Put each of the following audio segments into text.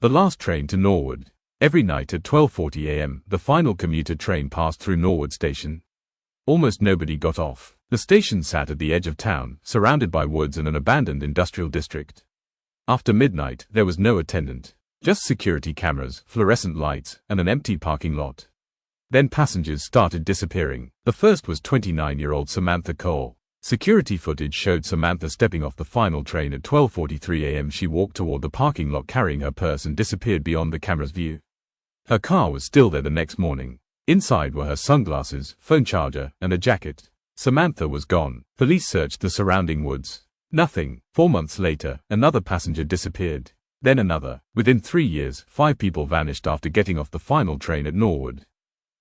The last train to Norwood. Every night at 12:40 a.m., the final commuter train passed through Norwood Station. Almost nobody got off. The station sat at the edge of town, surrounded by woods and an abandoned industrial district. After midnight, there was no attendant. Just security cameras, fluorescent lights, and an empty parking lot. Then passengers started disappearing. The first was 29-year-old Samantha Cole. Security footage showed Samantha stepping off the final train at 12:43 a.m. She walked toward the parking lot carrying her purse and disappeared beyond the camera's view. Her car was still there the next morning. Inside were her sunglasses, phone charger, and a jacket. Samantha was gone. Police searched the surrounding woods. Nothing. 4 months later, another passenger disappeared. Then another. Within 3 years, 5 people vanished after getting off the final train at Norwood.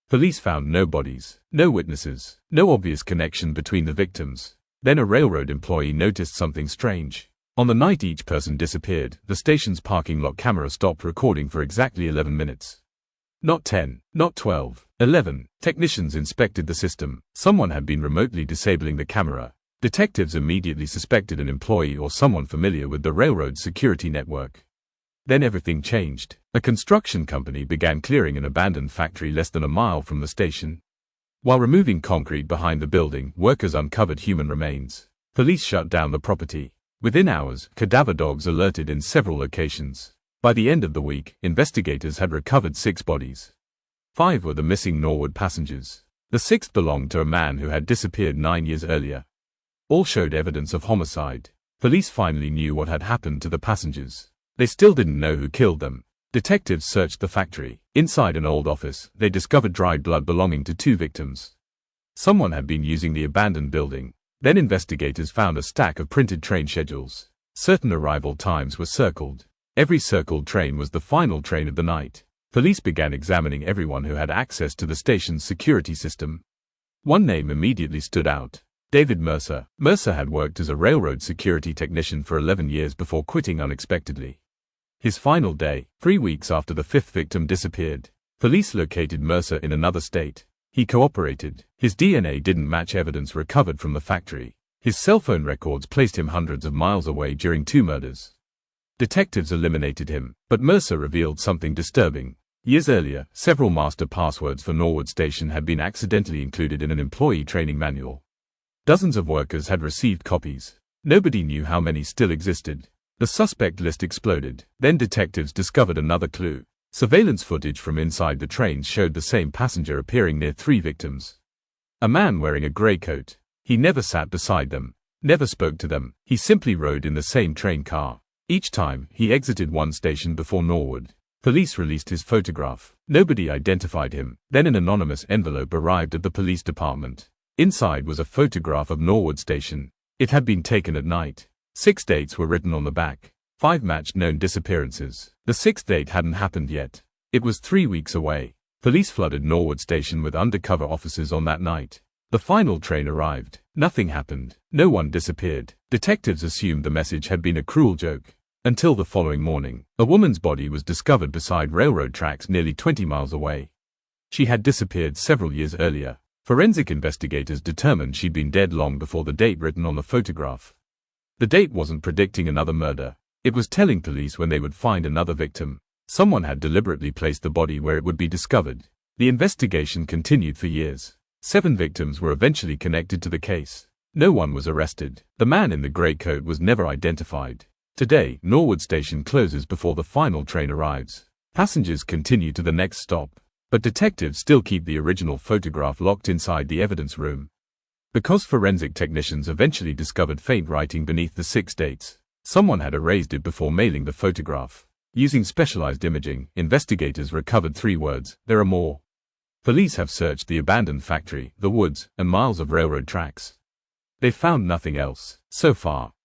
Police found no bodies, no witnesses, no obvious connection between the victims. Then a railroad employee noticed something strange. On the night each person disappeared, the station's parking lot camera stopped recording for exactly 11 minutes. Not 10, not 12, 11. Technicians inspected the system. Someone had been remotely disabling the camera. Detectives immediately suspected an employee or someone familiar with the railroad's security network. Then everything changed. A construction company began clearing an abandoned factory less than a mile from the station. While removing concrete behind the building, workers uncovered human remains. Police shut down the property. Within hours, cadaver dogs alerted in several locations. By the end of the week, investigators had recovered 6 bodies. 5 were the missing Norwood passengers. The 6th belonged to a man who had disappeared 9 years earlier. All showed evidence of homicide. Police finally knew what had happened to the passengers. They still didn't know who killed them. Detectives searched the factory. Inside an old office, they discovered dried blood belonging to 2 victims. Someone had been using the abandoned building. Then investigators found a stack of printed train schedules. Certain arrival times were circled. Every circled train was the final train of the night. Police began examining everyone who had access to the station's security system. One name immediately stood out. David Mercer. Mercer had worked as a railroad security technician for 11 years before quitting unexpectedly. His final day, 3 weeks after the 5th victim disappeared. Police located Mercer in another state. He cooperated. His DNA didn't match evidence recovered from the factory. His cell phone records placed him hundreds of miles away during 2 murders. Detectives eliminated him, but Mercer revealed something disturbing. Years earlier, several master passwords for Norwood Station had been accidentally included in an employee training manual. Dozens of workers had received copies. Nobody knew how many still existed. The suspect list exploded. Then detectives discovered another clue. Surveillance footage from inside the trains showed the same passenger appearing near 3 victims. A man wearing a grey coat. He never sat beside them, never spoke to them. He simply rode in the same train car. Each time, he exited one station before Norwood. Police released his photograph. Nobody identified him. Then an anonymous envelope arrived at the police department. Inside was a photograph of Norwood Station. It had been taken at night. 6 dates were written on the back. 5 matched known disappearances. The 6th date hadn't happened yet. It was 3 weeks away. Police flooded Norwood Station with undercover officers on that night. The final train arrived. Nothing happened. No one disappeared. Detectives assumed the message had been a cruel joke. Until the following morning, a woman's body was discovered beside railroad tracks nearly 20 miles away. She had disappeared several years earlier. Forensic investigators determined she'd been dead long before the date written on the photograph. The date wasn't predicting another murder. It was telling police when they would find another victim. Someone had deliberately placed the body where it would be discovered. The investigation continued for years. 7 victims were eventually connected to the case. No one was arrested. The man in the grey coat was never identified. Today, Norwood Station closes before the final train arrives. Passengers continue to the next stop. But detectives still keep the original photograph locked inside the evidence room. Because forensic technicians eventually discovered faint writing beneath the 6 dates, someone had erased it before mailing the photograph. Using specialized imaging, investigators recovered 3 words, "There are more." Police have searched the abandoned factory, the woods, and miles of railroad tracks. They found nothing else. So far,